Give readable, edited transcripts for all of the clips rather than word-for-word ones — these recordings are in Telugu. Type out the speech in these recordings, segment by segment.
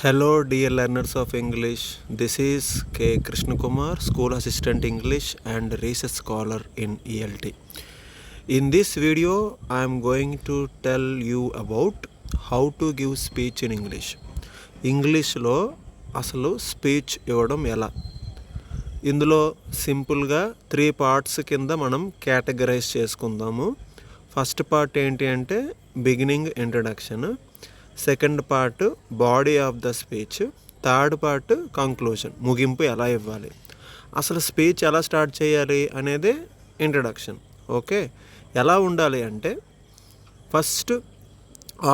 Hello, dear learners of English. This is K. Krishna Kumar, School Assistant English and Research Scholar in ELT. In this video, I am going to tell you about how to give speech in English. ఇంగ్లీష్లో అసలు స్పీచ్ ఇవ్వడం ఎలా. ఇందులో సింపుల్గా 3 పార్ట్స్ కింద మనం కేటగరైజ్ చేసుకుందాము. ఫస్ట్ పార్ట్ ఏంటి అంటే beginning introduction, second part body of the speech, third part conclusion, ముగింపు ఎలా ఇవ్వాలి, అసలు స్పీచ్ ఎలా స్టార్ట్ చేయాలి అనేది ఇంట్రడక్షన్. ఓకే, ఎలా ఉండాలి అంటే ఫస్ట్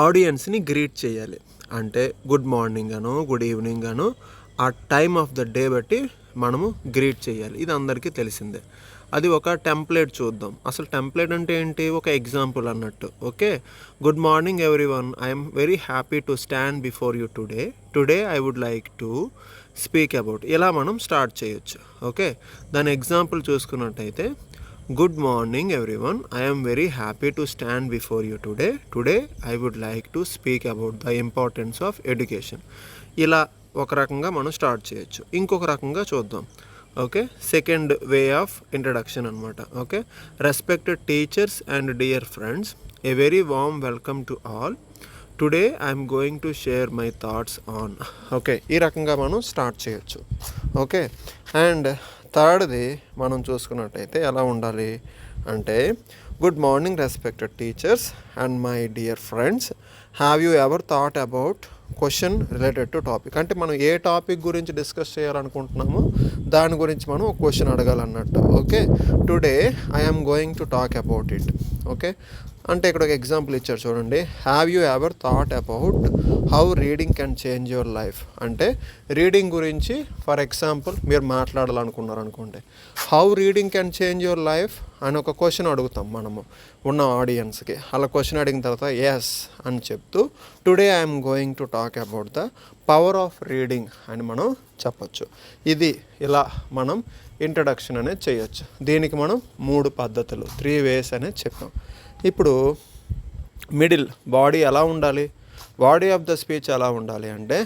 ఆడియన్స్ని గ్రీట్ చేయాలి. అంటే గుడ్ మార్నింగ్ అనో గుడ్ ఈవినింగ్ అనో ఆ టైమ్ ఆఫ్ ద డే బట్టి మనము గ్రీట్ చేయాలి. ఇది అందరికీ తెలిసిందే. అది ఒక టెంప్లెట్ చూద్దాం. అసలు టెంప్లెట్ అంటే ఏంటి, ఒక ఎగ్జాంపుల్ అన్నట్టు. Okay, good morning everyone, I'm very happy to stand before you today I would like to speak about, ఇలా మనం స్టార్ట్ చేయొచ్చు. ఓకే, దాని ఎగ్జాంపుల్ చూసుకున్నట్టయితే good morning everyone, I'm very happy to stand before you today I would like to speak about the importance of education. ఇలా ఒక రకంగా మనం స్టార్ట్ చేయొచ్చు. ఇంకొక రకంగా చూద్దాం. Okay, second way of introduction అనమాట. Okay, respected teachers and dear friends, a very warm welcome to all, today I'm going to share my thoughts on. Okay, ఈ రకంగా మనం స్టార్ట్ చేయొచ్చు. ఓకే, అండ్ థర్డ్ది మనం చూసుకున్నట్టయితే ఎలా ఉండాలి అంటే good morning respected teachers and my dear friends, have you ever thought about question related to topic. అంటే మనం ఏ టాపిక్ గురించి డిస్కస్ చేయాలనుకుంటున్నామో దాని గురించి మనం ఒక క్వశ్చన్ అడగాలన్నట్టు. Okay, today I'm going to talk about it. Okay, అంటే ఇక్కడ ఒక ఎగ్జాంపుల్ ఇచ్చారు చూడండి. Have you ever thought about how reading can change your life. అంటే రీడింగ్ గురించి ఫర్ ఎగ్జాంపుల్ మీరు మాట్లాడాలనుకున్నారు అనుకోండి, how reading can change your life అని ఒక క్వశ్చన్ అడుగుతాం మనము ఉన్న ఆడియన్స్కి. అలా క్వశ్చన్ అడిగిన తర్వాత ఎస్ అని చెప్తూ today I'm going to talk about the power of reading అని మనం చెప్పచ్చు. ఇది ఇలా మనం ఇంట్రడక్షన్ అనేది చేయొచ్చు. దీనికి మనం 3 పద్ధతులు 3 వేస్ అనేది చెప్పాం. ఇప్పుడు మిడిల్ బాడీ ఎలా ఉండాలి, బాడీ ఆఫ్ ద స్పీచ్ ఎలా ఉండాలి అంటే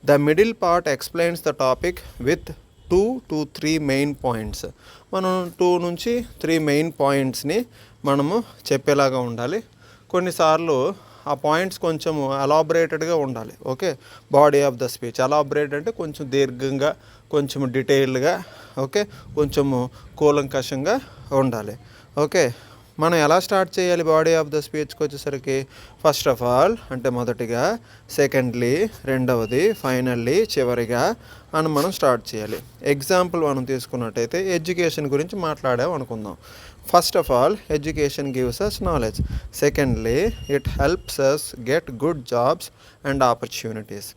the middle part explains the topic with 2 to 3 main points. మనం 2 నుంచి 3 మెయిన్ పాయింట్స్ని మనము చెప్పేలాగా ఉండాలి. కొన్నిసార్లు ఆ పాయింట్స్ కొంచెం ఎలాబరేటెడ్గా ఉండాలి. Okay, body of the speech elaborate అంటే కొంచెం దీర్ఘంగా, కొంచెం డీటెయిల్డ్గా, ఓకే, కొంచెము కూలంకషంగా ఉండాలి. ఓకే, మనం ఎలా స్టార్ట్ చేయాలి బాడీ ఆఫ్ ద స్పీచ్కి వచ్చేసరికి ఫస్ట్ ఆఫ్ ఆల్ అంటే మొదటిగా, సెకండ్లీ రెండవది, ఫైనల్లీ చివరిగా అని మనం స్టార్ట్ చేయాలి. ఎగ్జాంపుల్ మనం తీసుకున్నట్టయితే ఎడ్యుకేషన్ గురించి మాట్లాడాం అనుకుందాం. First of all education gives us knowledge, secondly it helps us get good jobs and opportunities,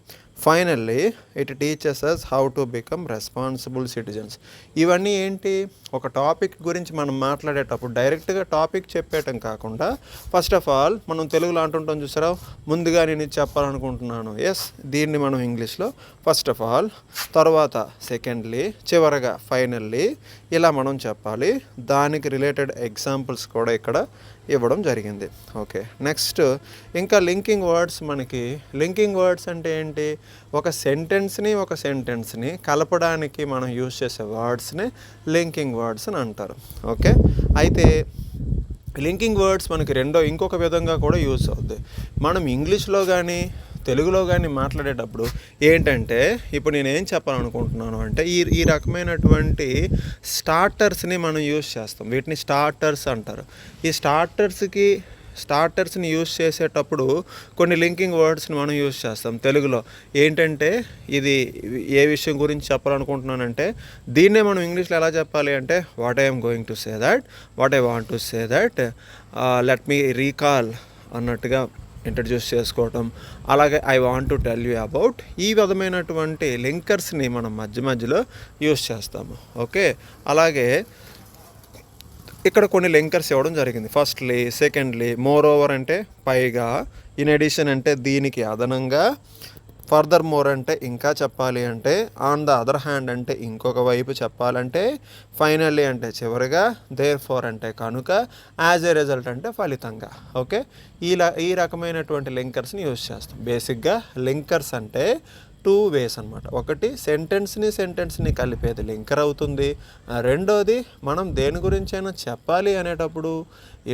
finally it teachers us how to become responsible citizens. ఇవన్నీ ఏంటి, ఒక టాపిక్ గురించి మనం మాట్లాడేటప్పుడు డైరెక్ట్గా టాపిక్ చెప్పేయటం కాకుండా ఫస్ట్ ఆఫ్ ఆల్ మనం తెలుగులో అంటుంటాం చూసారా, ముందుగా నేను ఇది చెప్పాలనుకుంటున్నాను, ఎస్ దీన్ని మనం ఇంగ్లీష్లో ఫస్ట్ ఆఫ్ ఆల్, తర్వాత సెకండ్లీ, చివరగా ఫైనల్లీ, ఇలా మనం చెప్పాలి. దానికి రిలేటెడ్ ఎగ్జాంపుల్స్ కూడా ఇక్కడ ఇవ్వడం జరిగింది. ఓకే, నెక్స్ట్ ఇంకా లింకింగ్ వర్డ్స్. మనకి లింకింగ్ వర్డ్స్ అంటే ఏంటి, ఒక సెంటెన్స్ని కలపడానికి మనం యూజ్ చేసే వర్డ్స్ని లింకింగ్ వర్డ్స్ అని అంటారు. ఓకే, అయితే లింకింగ్ వర్డ్స్ మనకి ఇంకొక విధంగా కూడా యూజ్ అవుద్ది. మనం ఇంగ్లీష్లో కానీ తెలుగులో కానీ మాట్లాడేటప్పుడు ఏంటంటే ఇప్పుడు నేనేం చెప్పాలనుకుంటున్నాను అంటే ఈ రకమైనటువంటి స్టార్టర్స్ని మనం యూజ్ చేస్తాం. వీటిని స్టార్టర్స్ అంటారు. ఈ స్టార్టర్స్ని యూజ్ చేసేటప్పుడు కొన్ని లింకింగ్ వర్డ్స్ని మనం యూజ్ చేస్తాం. తెలుగులో ఏంటంటే ఇది ఏ విషయం గురించి చెప్పాలనుకుంటున్నానంటే దీన్నే మనం ఇంగ్లీష్లో ఎలా చెప్పాలి అంటే what I'm going to say that, what I want to say that, let me recall అన్నట్టుగా ఇంట్రడ్యూస్ చేసుకోవటం. అలాగే I want to tell you about, ఈ విధమైనటువంటి లింకర్స్ని మనం మధ్యలో యూజ్ చేస్తాము. ఓకే, అలాగే ఇక్కడ కొన్ని లింకర్స్ ఇవ్వడం జరిగింది. ఫస్ట్లీ, సెకండ్లీ, మోర్ ఓవర్ అంటే పైగా, ఇన్ ఎడిషన్ అంటే దీనికి అదనంగా, ఫర్దర్ మోర్ అంటే ఇంకా చెప్పాలి అంటే, ఆన్ ద అదర్ హ్యాండ్ అంటే ఇంకొక వైపు చెప్పాలంటే, ఫైనల్లీ అంటే చివరిగా, దేర్ ఫోర్ అంటే కనుక, యాజ్ ఏ రిజల్ట్ అంటే ఫలితంగా. ఓకే, ఈ రకమైనటువంటి లింకర్స్ని యూజ్ చేస్తాం. బేసిక్గా లింకర్స్ అంటే 2 వేస్ అనమాట. ఒకటి సెంటెన్స్ని కలిపేది లింకర్ అవుతుంది. రెండోది మనం దేని గురించైనా చెప్పాలి అనేటప్పుడు,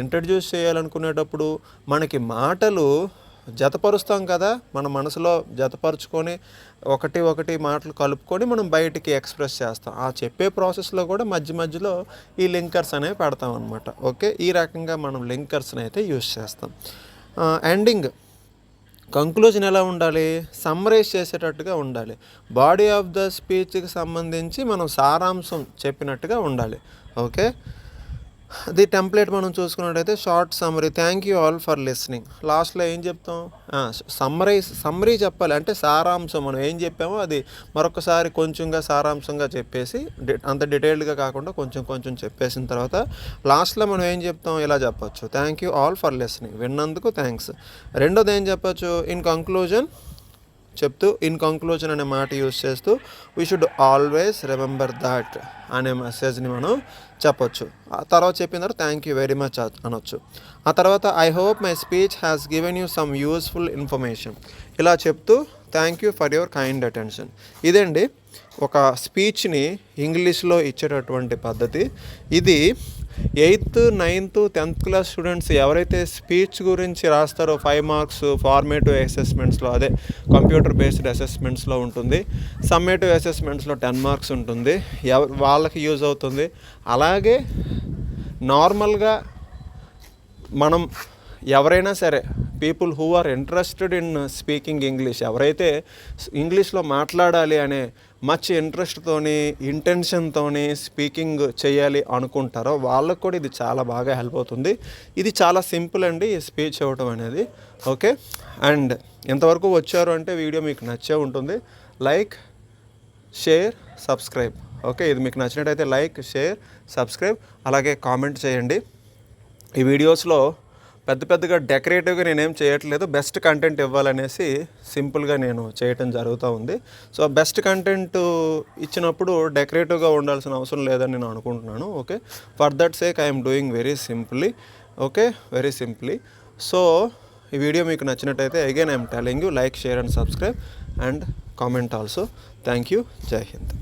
ఇంట్రడ్యూస్ చేయాలనుకునేటప్పుడు మనకి మాటలు జతపరుస్తాం కదా, మన మనసులో జతపరుచుకొని ఒకటి మాటలు కలుపుకొని మనం బయటికి ఎక్స్ప్రెస్ చేస్తాం. ఆ చెప్పే ప్రాసెస్లో కూడా మధ్యలో ఈ లింకర్స్ అనేవి పెడతాం అనమాట. ఓకే, ఈ రకంగా మనం లింకర్స్ని అయితే యూస్ చేస్తాం. ఎండింగ్ కంక్లూజన్ ఎలా ఉండాలి? సమ్మరైజ్ చేసేటట్టుగా ఉండాలి. బాడీ ఆఫ్ ద స్పీచ్కి సంబంధించి మనం సారాంశం చెప్పినట్టుగా ఉండాలి. ఓకే, ది టెంప్లెట్ మనం చూసుకున్నట్టయితే short summary, thank you all for listening. లాస్ట్లో ఏం చెప్తాం? సమ్మరీ చెప్పాలి. అంటే సారాంశం, మనం ఏం చెప్పామో అది మరొకసారి కొంచెంగా సారాంశంగా చెప్పేసి, అంత డీటెయిల్డ్గా కాకుండా కొంచెం చెప్పేసిన తర్వాత లాస్ట్లో మనం ఏం చెప్తాం? ఇలా చెప్పచ్చు, thank you all for listening, విన్నందుకు థ్యాంక్స్. రెండోది ఏం చెప్పచ్చు? ఇన్ కంక్లూజన్ చెప్తూ ఇన్ కంక్లూజన్ అనే మాట యూజ్ చేస్తూ we should always remember that అనే మెసేజ్ని మనం చెప్పొచ్చు. ఆ తర్వాత చెప్పిన తర్వాత థ్యాంక్ యూ వెరీ మచ్ అనొచ్చు. ఆ తర్వాత I hope my speech has given you some useful information, ఇలా చెప్తూ thank you for your kind attention. ఇదండి ఒక స్పీచ్ని ఇంగ్లీష్లో ఇచ్చేటటువంటి పద్ధతి. ఇది 8th, 9th, 10th class students ఎవరైతే స్పీచ్ గురించి రాస్తారో 5 మార్క్స్ ఫార్మేటివ్ అసెస్మెంట్స్లో, అదే కంప్యూటర్ బేస్డ్ అసెస్మెంట్స్లో ఉంటుంది. సమ్మేటివ్ అసెస్మెంట్స్లో 10 మార్క్స్ ఉంటుంది. వాళ్ళకి యూజ్ అవుతుంది. అలాగే నార్మల్గా మనం ఎవరైనా సరే people who are interested in speaking English, ఎవరైతే ఇంగ్లీష్లో మాట్లాడాలి అనే మచ్ ఇంట్రెస్ట్తోని, ఇంటెన్షన్తోని స్పీకింగ్ చేయాలి అనుకుంటారో వాళ్ళకు కూడా ఇది చాలా బాగా హెల్ప్ అవుతుంది. ఇది చాలా సింపుల్ అండి ఈ స్పీచ్ ఇవ్వటం అనేది. ఓకే, అండ్ ఎంతవరకు వచ్చారు అంటే వీడియో మీకు నచ్చే ఉంటుంది. Like, share, subscribe. ఓకే, ఇది మీకు నచ్చినట్టయితే లైక్, షేర్, సబ్స్క్రైబ్, అలాగే కామెంట్ చేయండి. ఈ వీడియోస్లో పెద్దగా డెకరేటివ్గా నేనేం చేయట్లేదు, బెస్ట్ కంటెంట్ ఇవ్వాలనేసి సింపుల్గా నేను చేయటం జరుగుతూ ఉంది. సో బెస్ట్ కంటెంట్ ఇచ్చినప్పుడు డెకరేటివ్గా ఉండాల్సిన అవసరం లేదని నేను అనుకుంటున్నాను. Okay, for that sake I'm doing very simply. Okay, very simply. So ఈ వీడియో మీకు నచ్చినట్టయితే again I'm telling you like, share and subscribe and comment also. Thank you. జై హింద్.